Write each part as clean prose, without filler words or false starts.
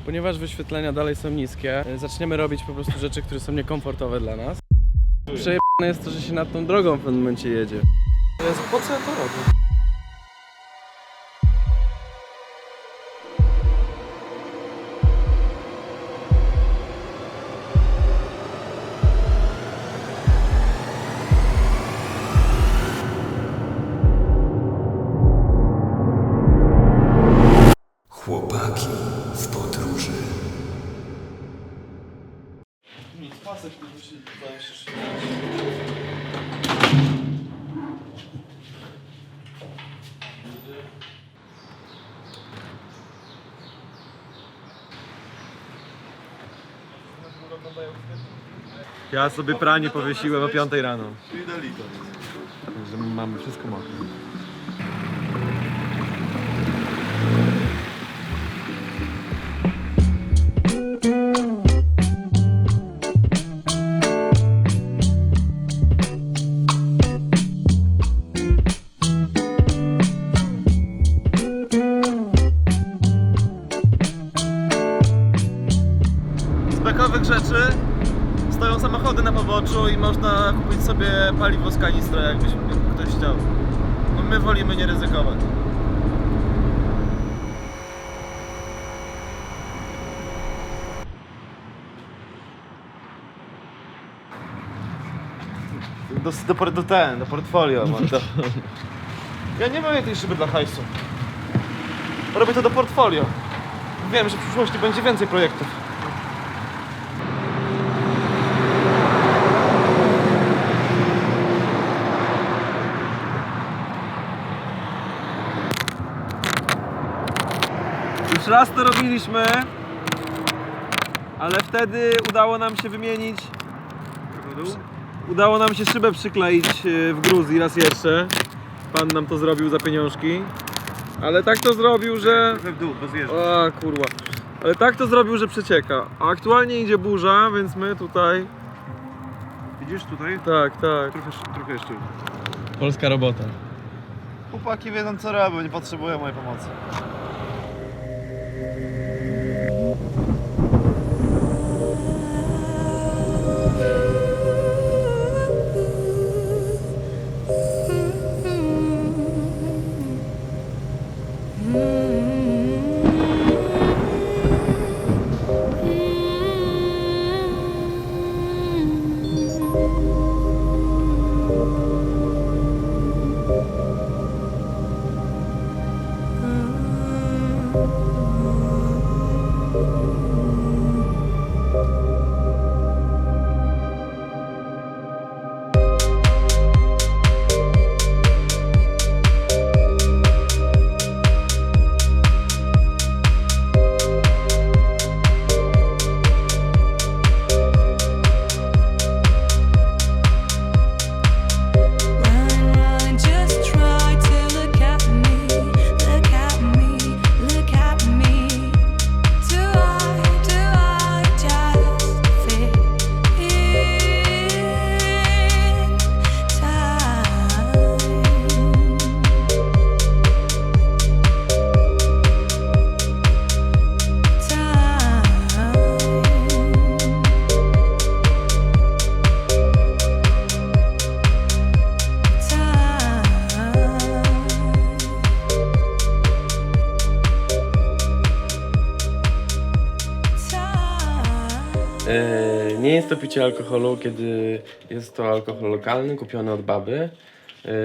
Ponieważ wyświetlenia dalej są niskie, zaczniemy robić po prostu rzeczy, które są niekomfortowe dla nas. Przejebane jest to, że się nad tą drogą w pewnym momencie jedzie. Jezu, po co ja to robię? Chłopaki w podróży. Nic, pasek tu musi się. Ja sobie pranie powiesiłem o 5 rano. Czyli delito. Że mamy wszystko mokre. Z bekowych rzeczy stoją samochody na poboczu i można kupić sobie paliwo z kanistra, jakbyś ktoś chciał. No my wolimy nie ryzykować. Do portfolio. Ja nie mam tej szyby dla hajsu. Robię to do portfolio. Wiem, że w przyszłości będzie więcej projektów. Już raz to robiliśmy, ale wtedy udało nam się wymienić. Udało nam się szybę przykleić w Gruzji raz jeszcze. Pan nam to zrobił za pieniążki. Ale tak to zrobił, że... W dół, bo zjeżdżasz. O kurwa. Ale tak to zrobił, że przecieka. A aktualnie idzie burza, więc my tutaj... Widzisz tutaj? Tak, tak. Trochę jeszcze. Polska robota. Chłopaki wiedzą co robią, nie potrzebują mojej pomocy. Nie jest to picie alkoholu, kiedy jest to alkohol lokalny, kupiony od baby,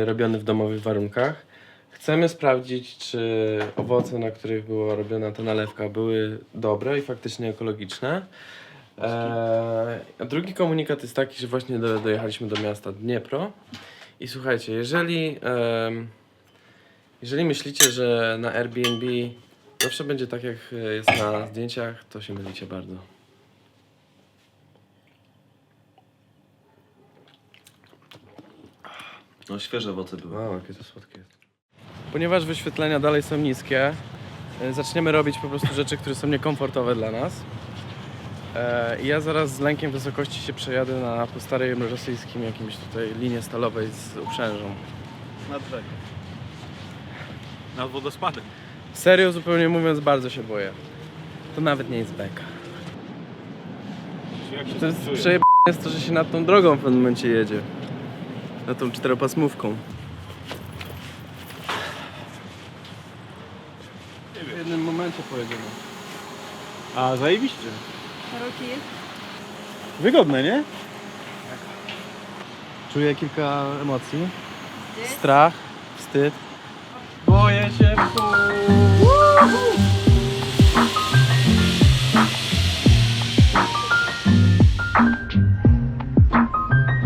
robiony w domowych warunkach. Chcemy sprawdzić, czy owoce, na których była robiona ta nalewka, były dobre i faktycznie ekologiczne. A drugi komunikat jest taki, że właśnie dojechaliśmy do miasta Dniepro. I słuchajcie, jeżeli myślicie, że na Airbnb zawsze będzie tak, jak jest na zdjęciach, to się mylicie bardzo. No świeże owoce były. Wow, jakie to słodkie jest. Ponieważ wyświetlenia dalej są niskie, zaczniemy robić po prostu rzeczy, które są niekomfortowe dla nas. I ja zaraz z lękiem wysokości się przejadę po starym rosyjskim jakimś tutaj linie stalowej z uprzężą. Nad rzeką. Nad wodospadem. Serio, zupełnie mówiąc, bardzo się boję. to nawet nie jest beka. To jest przejebane jest to, że się nad tą drogą w pewnym momencie jedzie. Na tą czteropasmówką. W jednym momencie pojedziemy. A, zajebiście. Roki jest? Wygodne, nie? Czuję kilka emocji. Strach, wstyd. Boję się,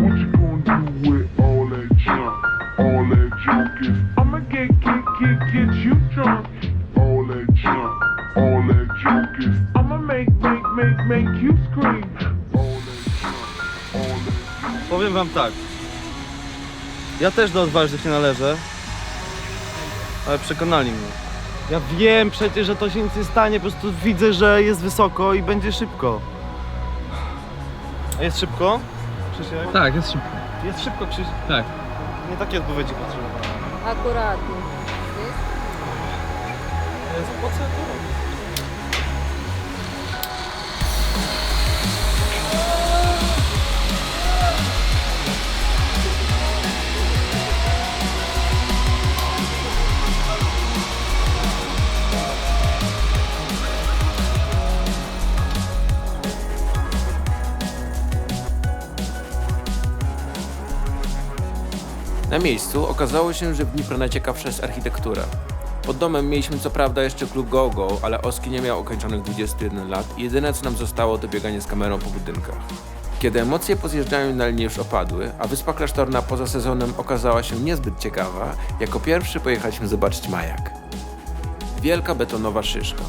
What you gonna do with all that junk? All that junk is I'ma get you drunk. All that junk is I'ma make you scream. All that junk. Powiem wam tak. Ja też do odważnych nie należę. Ale przekonali mnie. Ja wiem przecież, że to się nic nie stanie, po prostu widzę, że jest wysoko i będzie szybko. A jest szybko? Krzysiek? Tak, jest szybko. Jest szybko, Krzysiek. Tak. Nie takie odpowiedzi potrzebowałem. Akuratnie. Jest? Po co to robić? Na miejscu okazało się, że w Dnipro najciekawsza jest architektura. Pod domem mieliśmy co prawda jeszcze klub Go-Go, ale Oski nie miał ukończonych 21 lat i jedyne co nam zostało to bieganie z kamerą po budynkach. Kiedy emocje po zjeżdżaniu na linię już opadły, a wyspa klasztorna poza sezonem okazała się niezbyt ciekawa, jako pierwszy pojechaliśmy zobaczyć Majak. Wielka betonowa szyszka.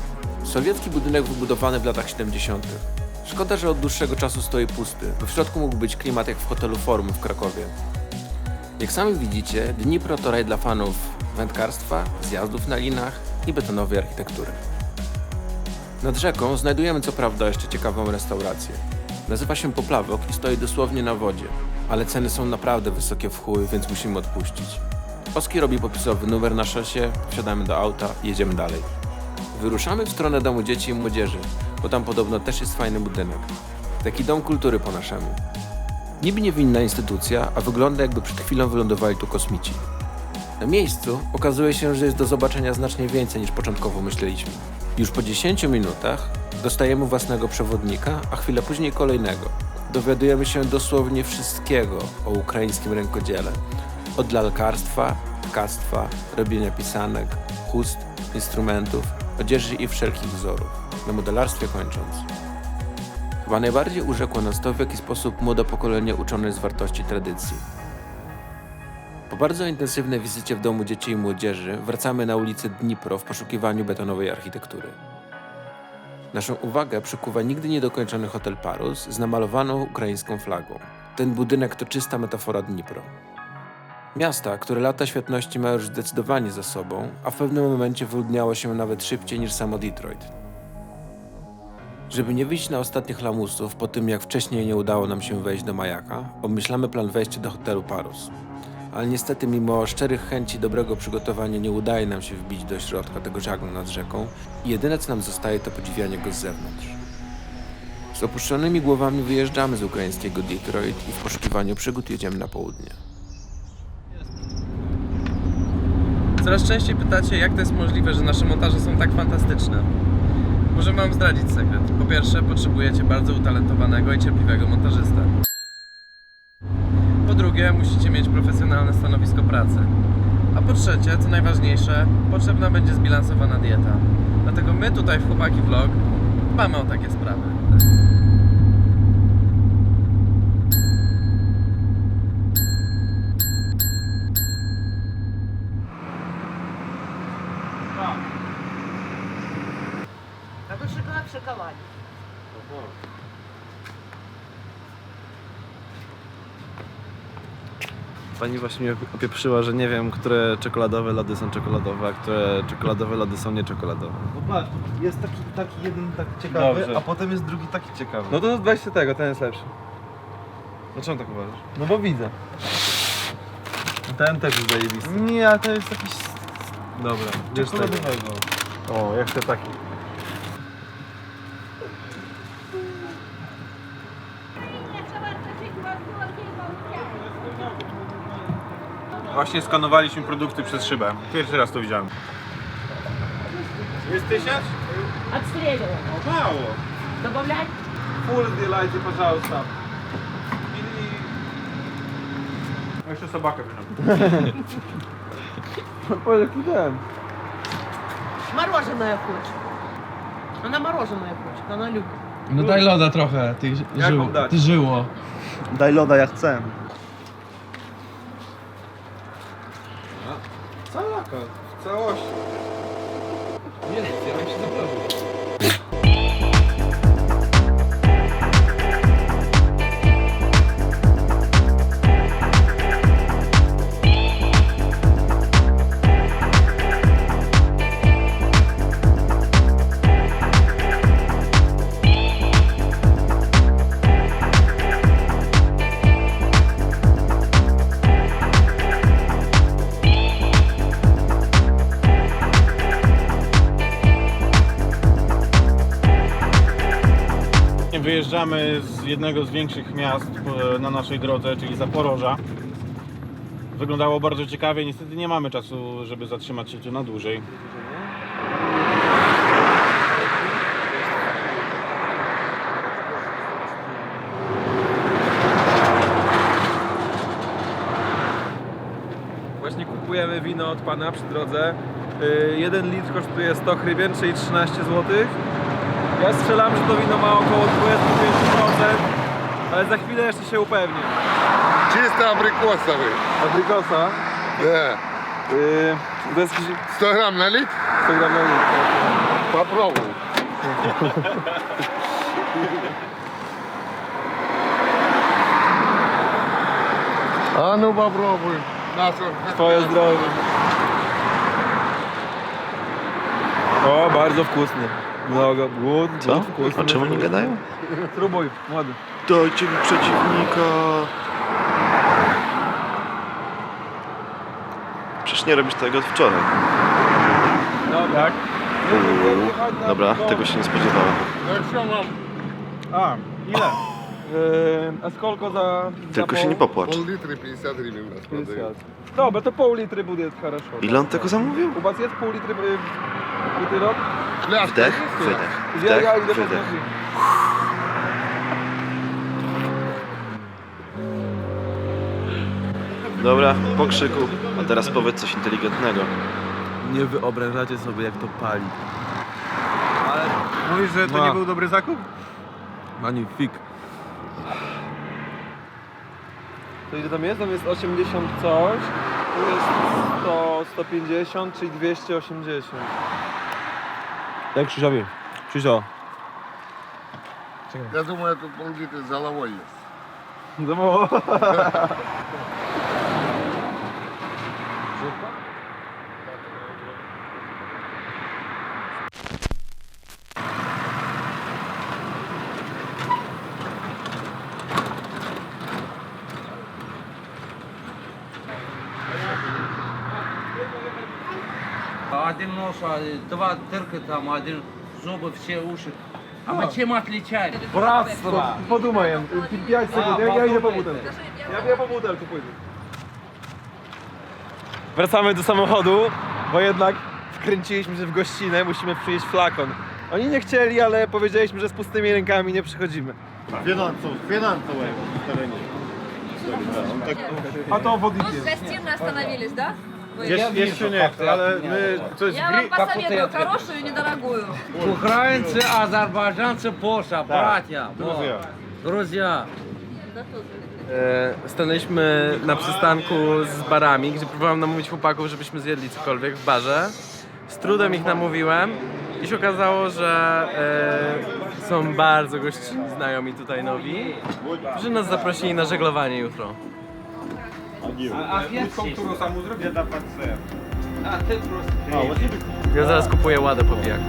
Sowiecki budynek wybudowany w latach 70. Szkoda, że od dłuższego czasu stoi pusty, bo w środku mógł być klimat jak w hotelu Forum w Krakowie. Jak sami widzicie, Dnipro to raj dla fanów wędkarstwa, zjazdów na linach i betonowej architektury. Nad rzeką znajdujemy co prawda jeszcze ciekawą restaurację. Nazywa się Poplawok i stoi dosłownie na wodzie, ale ceny są naprawdę wysokie w chuj, więc musimy odpuścić. Oski robi popisowy numer na szosie, wsiadamy do auta i jedziemy dalej. Wyruszamy w stronę Domu Dzieci i Młodzieży, bo tam podobno też jest fajny budynek. Taki dom kultury po naszemu. Niby niewinna instytucja, a wygląda jakby przed chwilą wylądowali tu kosmici. Na miejscu okazuje się, że jest do zobaczenia znacznie więcej niż początkowo myśleliśmy. Już po 10 minutach dostajemy własnego przewodnika, a chwilę później kolejnego. Dowiadujemy się dosłownie wszystkiego o ukraińskim rękodziele. Od lalkarstwa, tkactwa, robienia pisanek, chust, instrumentów, odzieży i wszelkich wzorów. Na modelarstwie kończąc. Chyba najbardziej urzekło nas to, w jaki sposób młode pokolenie uczone jest wartości tradycji. Po bardzo intensywnej wizycie w Domu Dzieci i Młodzieży wracamy na ulicę Dnipro w poszukiwaniu betonowej architektury. Naszą uwagę przykuwa nigdy niedokończony hotel Parus z namalowaną ukraińską flagą. Ten budynek to czysta metafora Dnipro. Miasta, które lata świetności ma już zdecydowanie za sobą, a w pewnym momencie wyludniało się nawet szybciej niż samo Detroit. Żeby nie wyjść na ostatnich lamusów po tym, jak wcześniej nie udało nam się wejść do Majaka, obmyślamy plan wejścia do hotelu Parus. Ale niestety mimo szczerych chęci dobrego przygotowania nie udaje nam się wbić do środka tego żagla nad rzeką i jedyne co nam zostaje to podziwianie go z zewnątrz. Z opuszczonymi głowami wyjeżdżamy z ukraińskiego Detroit i w poszukiwaniu przygód jedziemy na południe. Coraz częściej pytacie, jak to jest możliwe, że nasze montaże są tak fantastyczne. Możemy wam zdradzić sekret. Po pierwsze, potrzebujecie bardzo utalentowanego i cierpliwego montażystę. Po drugie, musicie mieć profesjonalne stanowisko pracy. A po trzecie, co najważniejsze, potrzebna będzie zbilansowana dieta. Dlatego my tutaj w Chłopaki Vlog dbamy o takie sprawy. A to szkoda przekonania. Pani właśnie mnie opieprzyła, że nie wiem, które czekoladowe lody są czekoladowe, a które czekoladowe lody są nieczekoladowe. No patrz, jest taki jeden taki ciekawy, Dobrze. a potem jest drugi taki ciekawy. No to weź się tego, ten jest lepszy. Dlaczego tak uważasz? No bo widzę. Ten też jest zajebisty. Nie, ale to jest jakiś Dobra, bierz tego. czekoladowego. O, ja chcę taki. Właśnie skanowaliśmy produkty przez szybę. Pierwszy raz to widziałem. Jest 1000? Отстреливай. O, mało. Добавлять? Full делайте, пожалуйста. Или... Jeszcze собака wziąłem. Мороженое хочет. Она мороженое хочет, она любит. No daj loda trochę, Jaką dać? ty żyło. Daj loda, ja chcę. Salaka, w całości. Jezus, ja bym się zaprawił. Wyjeżdżamy z jednego z większych miast na naszej drodze, czyli Zaporoża. Wyglądało bardzo ciekawie, niestety nie mamy czasu, żeby zatrzymać się tu na dłużej. Właśnie kupujemy wino od pana przy drodze. 1 litr kosztuje 100 hrywien, czyli 13 zł. Ja strzelam, że to wino ma około 25%, ale za chwilę jeszcze się upewnię. Чисто абрикосовый. Абрикоса. Да. To jest 100 грамм налить? 100 gram na litr. Попробуй. А ну попробуй. Нашу. Twoje zdrowie. O, bardzo wkusny. Mnogo, głód, wkusny. A czemu nie gadają? Spróbuj, młody. Dajcie mi przeciwnika. Przecież nie robisz tego od wczoraj. Dobra. Dobra, tego się nie spodziewałem. Ну что, мам? A, ile? A skolko za... Tylko za się nie popłacz. Пол-литра 50 гривен у нас продают. Dobra, to pół litry będzie хорошо. Ile on tego zamówił? U was jest pół litry butyrok? Шляпка. Wdech, wydech. Ja Wdech, idę po wydech. drugi. Dobra, po krzyku. A teraz powiedz coś inteligentnego. Nie wyobrażacie sobie, jak to pali. Mówisz, że to Ma. nie był dobry zakup? Magnifik. To ile tam jest? Tam jest 80 coś. Tu jest 100, 150, czyli 280. Jak Krzysiowi? Krzysio. Я думаю, тут пол-литра с головой есть. Za mało. Один нож, два дырка там, один зубы, все уши. А чем отличается? Братство! Подумаем. 5 sekund, ja idę po butelkę. Ja idę po butelkę, pójdę. Wracamy do samochodu, bo jednak wkręciliśmy się w gościnę, musimy przynieść flakon. Oni nie chcieli, ale powiedzieliśmy, że z pustymi rękami nie przychodzimy. Финансовое A to wodnikiem. Гостиной остановились, да? Jeszcze nie, ale my coś Я вам посоветую хорошую и недорогую. Украинцы, азербайджанцы, Польша, братья, вот, друзья. Stanęliśmy na przystanku z barami, gdzie próbowałem namówić chłopaków, żebyśmy zjedli cokolwiek w barze. Z trudem ich namówiłem i się okazało, że są bardzo gościnni znajomi tutaj nowi, że nas zaprosili na żeglowanie jutro. którą samą zrobię na patrzę. А ты просто... Ja zaraz kupuję ładę po pijaku.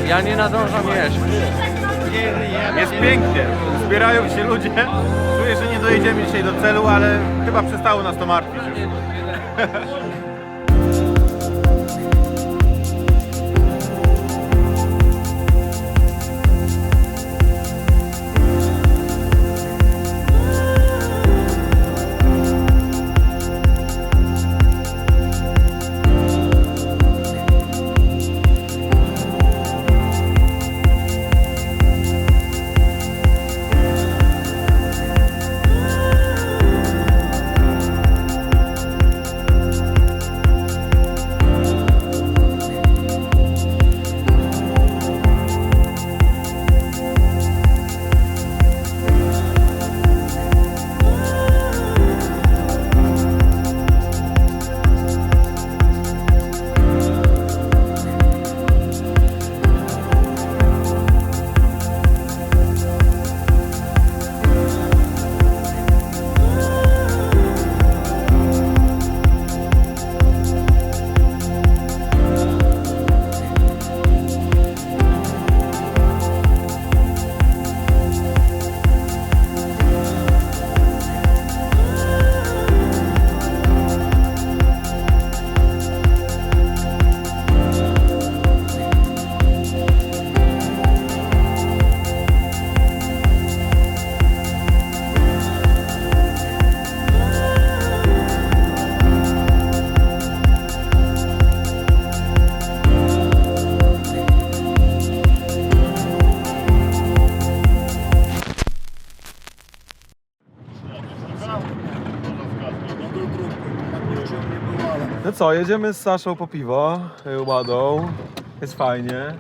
Ja nie nadążam jeść. Jest pięknie, zbierają się ludzie. Czuję, że nie dojedziemy dzisiaj do celu, ale chyba przestało nas to martwić już. No co, jedziemy z Saszą po piwo, ładą, jest fajnie.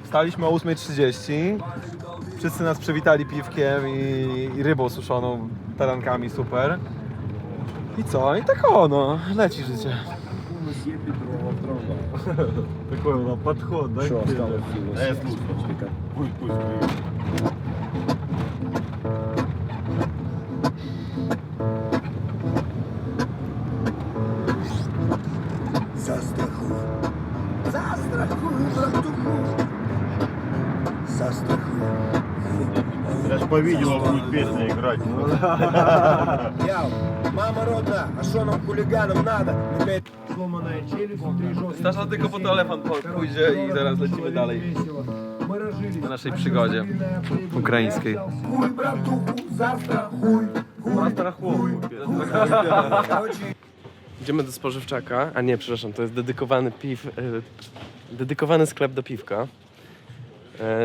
Wstaliśmy o 8:30, wszyscy nas przywitali piwkiem i rybą suszoną, tarankami, super. I co? I tak no, leci życie. Такой он подход, да? Застрахуй. Застрахуй, братуху. Застрахуй. Я ж по видео будет песня играть. Яу, мама родна, а что нам хулиганам надо? Сломанная челюсть, внутри жёсткий. Stasza tylko po telefon pójdzie i zaraz lecimy dalej na naszej przygodzie ukraińskiej. Хуй, братуху, застрахуй. Idziemy do spożywczaka, a nie, przepraszam, to jest dedykowany sklep do piwka.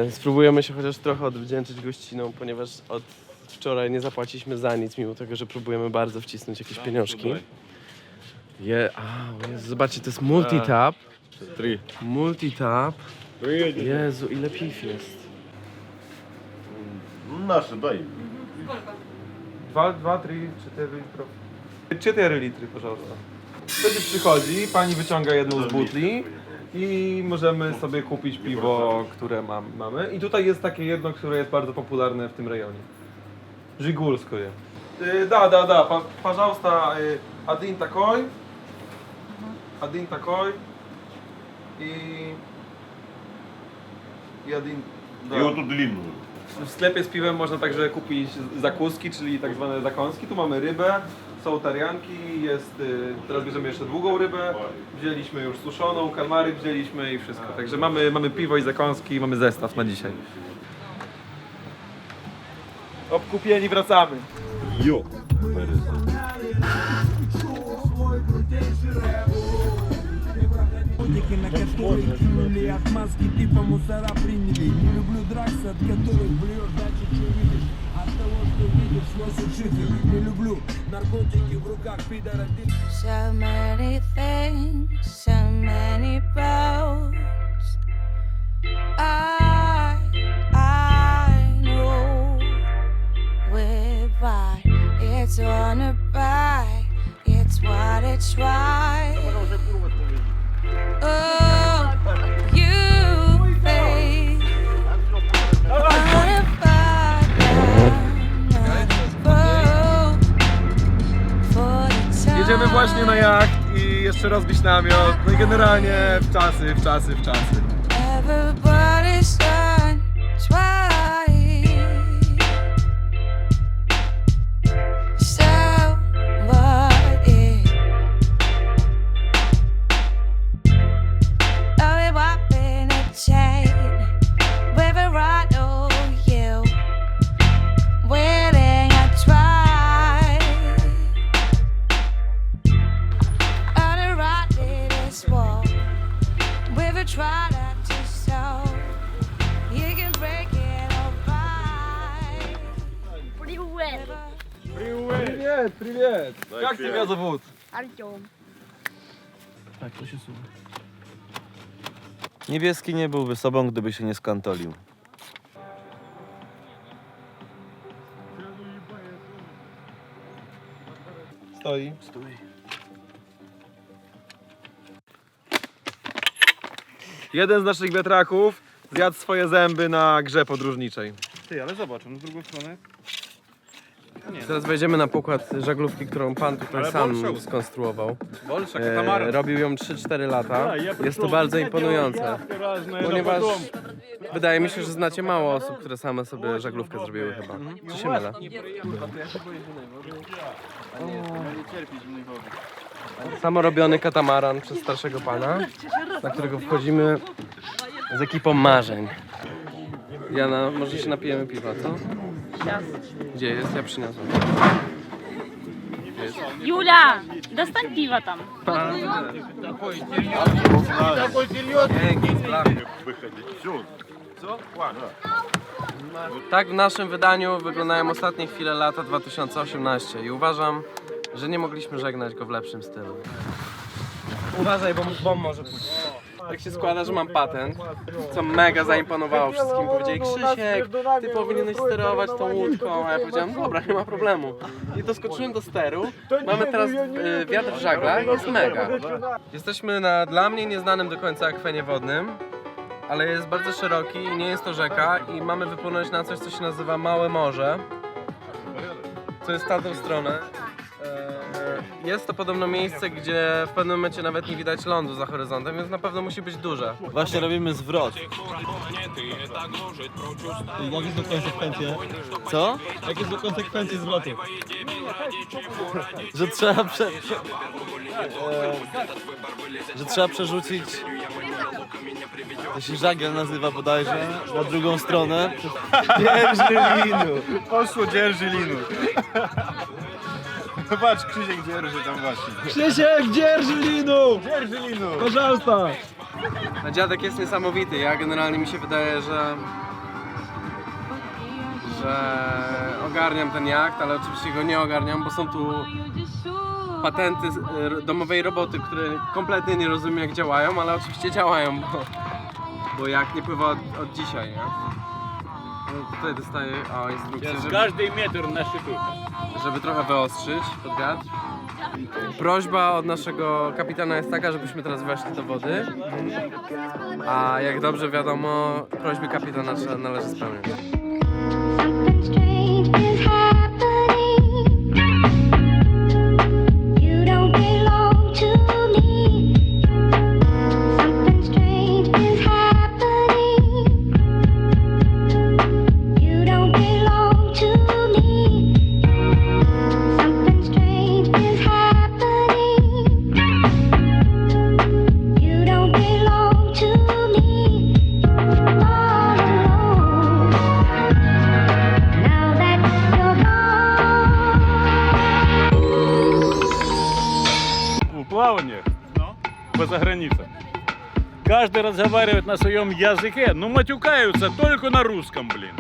Spróbujemy się chociaż trochę odwdzięczyć gościnom, ponieważ od wczoraj nie zapłaciliśmy za nic, mimo tego, że próbujemy bardzo wcisnąć jakieś pieniążki. Zobaczcie, to jest multitap. Multitap. Jezu, ile piw jest. Наши, дай. 2, 3, 4 litrów. 4 litry, пожалуйста. Wtedy przychodzi, pani wyciąga jedną z butli i możemy sobie kupić piwo, które mamy. I tutaj jest takie jedno, które jest bardzo popularne w tym rejonie. Żigulskoje. Да, пожалуйста, один такой. Один такой. I один... И вот тут длинную. W sklepie z piwem można także kupić zakuski, czyli tak zwane zakąski. Tu mamy rybę, są tarianki, teraz bierzemy jeszcze długą rybę, wzięliśmy już suszoną, kalmary wzięliśmy i wszystko. Także mamy piwo i zakąski, mamy zestaw na dzisiaj. Obkupieni, wracamy. Ё. На которые кинули отмазки типа мусора приняли. Не люблю драться, от которых блюешь, дальше что видишь. От того, что видишь, сносит шифер. Не люблю наркотики в руках пидора. So many things, so many roads. I know we're right. It's on a bite. It's what it's right. Oh, you think Jedziemy właśnie na jacht i jeszcze rozbić namiot. No i generalnie w czasy. everybody's never try that to so you can break it all by. Привет, привет! Как тебя зовут? Артем. Tak, to się słucha. Niebieski nie byłby sobą, gdyby się nie skantolił. Stoi. Jeden z naszych wiatraków zjadł swoje zęby na grze podróżniczej. Ty, ale zobacz, on z drugą stronę. Teraz wejdziemy na pokład żaglówki, którą pan tutaj Ale sam Bolsza. skonstruował. Bolsza, katamaran. Robił ją 3-4 lata. Jest to bardzo imponujące, ponieważ wydaje mi się, że znacie mało osób, które same sobie żaglówkę zrobiły chyba. Czy się mylę? Samorobiony katamaran przez starszego pana, na którego wchodzimy z ekipą marzeń. Jana, może się napijemy piwa, co? Gdzie jest? Ja przyniosłem. Юля, достань пиво там. Tak w naszym wydaniu wyglądają ostatnie chwile lata 2018 i uważam, że nie mogliśmy żegnać go w lepszym stylu. Uważaj, bo bomb może pójść. Tak się składa, że mam patent, co mega zaimponowało wszystkim. Powiedzieli: Krzysiek, ty powinieneś sterować tą łódką. A ja powiedziałem: dobra, nie ma problemu. I doskoczyłem do steru. Mamy teraz wiatr w żaglach, jest mega. Jesteśmy na dla mnie nieznanym do końca akwenie wodnym, ale jest bardzo szeroki i nie jest to rzeka i mamy wypłynąć na coś, co się nazywa Małe Morze, co jest w tamtą stronę. Jest to podobno miejsce, gdzie w pewnym momencie nawet nie widać lądu za horyzontem, więc na pewno musi być duże. Właśnie robimy zwrot. Jakie są konsekwencje? Co? Jakie są konsekwencje zwrotu? Że trzeba że trzeba przerzucić, to się żagiel nazywa bodajże, na drugą stronę. Dzierży linu. Poszło, dzierży linu. Zobacz, Krzysiek dzierży tam właśnie. Krzysiek, dzierży linu! Dzierży linu! Пожалуйста! No, dziadek jest niesamowity. Ja generalnie mi się wydaje, że ogarniam ten jacht, ale oczywiście go nie ogarniam, bo są tu patenty domowej roboty, które kompletnie nie rozumiem, jak działają, ale oczywiście działają, bo jacht nie pływa od dzisiaj, nie? No, tutaj dostaję instrukcję, Każdy metr na szczytu. żeby trochę wyostrzyć pod wiatr. Prośba od naszego kapitana jest taka, żebyśmy teraz weszli do wody, a jak dobrze wiadomo, prośby kapitana należy spełniać. Something strange is happening. You don't belong to me. Something strange is happening. You don't belong to me. Something strange is happening. You don't belong to me. All alone. Now that you're gone. Плавание по заграницам. Каждый разговаривает на своем языке, но матюкаются только на русском, блин.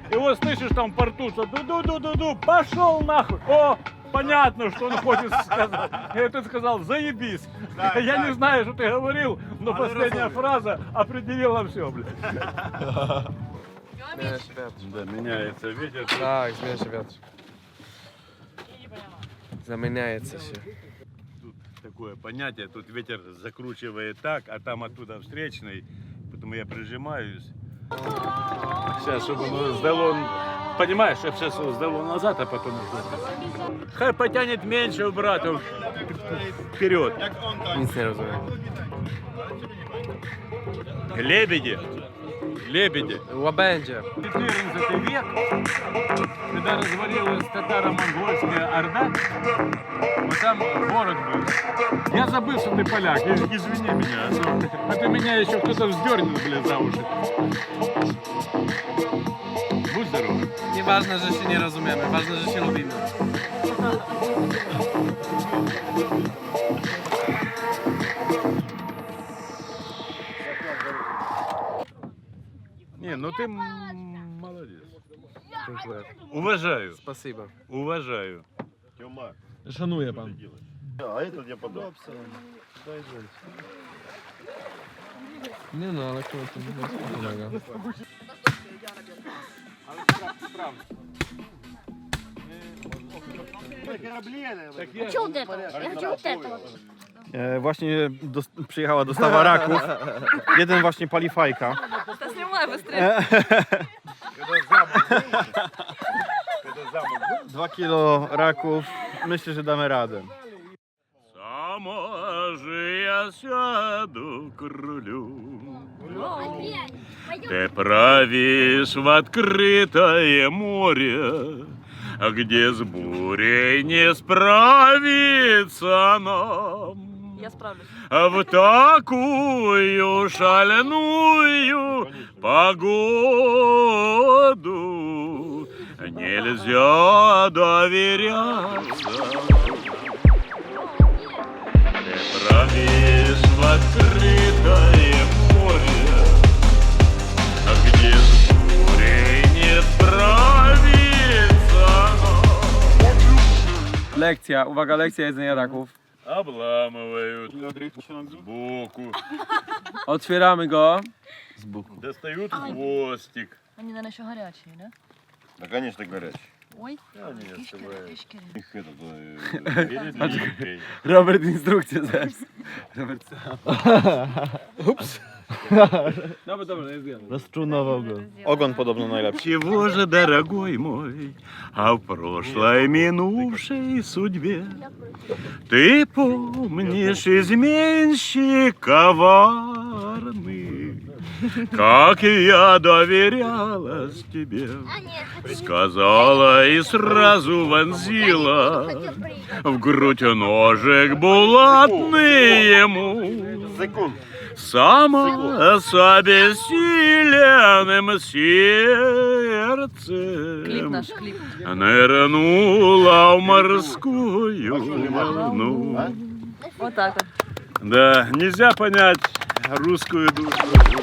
И вот слышишь там в порту, что ду-ду-ду-ду-ду, пошел нахуй. О, понятно, что он хочет сказать. И ты сказал: заебись. Я не знаю, что ты говорил, но последняя фраза определила все, блин. Zmienia się wiatr. Да, меняется ветер. Tak, zmienia się wiatr. Zamieniается się. Тут такое понятие, тут ветер закручивает так, а там оттуда встречный, поэтому я прижимаюсь. Сейчас, чтобы оно сдало, понимаешь, чтобы сейчас сдало назад, а потом... Хай потянет меньше, брат, вперед. Nic nie rozumiem. Лебеди, лебеди. Łabędzie. 14 век, когда развалилась татаро-монгольская орда, вот там город был. Я забыл, что ты поляк, извини меня, а ты меня еще кто-то вздернет, блин, за уши. Будь здоров. Nieważne, że się nie rozumiemy, ważne, że się lubimy. Ні, ну ти молодець. Dziękuję. Уважаю. Спасибо. Уважаю. Шанує пан. Nie no, ale kurwa, to nie pomaga. Я хочу вот этого. Я хочу вот этого. Właśnie przyjechała dostawa raków. Jeden właśnie pali fajka. Та знімай быстрее. 2 kilo raków. Myślę, że damy radę. Сама же я сяду к рулю. Ты правишь в открытое море, где с бурей не справиться нам. Я справлюсь. В такую шальную погоду нельзя доверяться. Ты правишь в открытое море, где с бурей не справиться нам. Lekcja, uwaga, lekcja jedzenia raków. Обламывают сбоку, Otwieramy go. достают хвостик. Вони, наверное, ще гарячі, да? Да, конечно, горячий. Ой. Их это, перед Robert instrukcję zepsuł. Robert Ups. Dobra, nie zjadłem. Rozczunował go. Ogon podobno najlepszy. Чего же, дорогой мой, а в прошлой минувшей судьбе ты помнишь изменщик коварный, как я доверялась тебе, сказала и сразу вонзила в грудь ножик булатный ему. Сама с обессиленным сердцем Кліп наш, кліп. нырнула в морскую волну. Вот так вот. Да, нельзя понять русскую душу.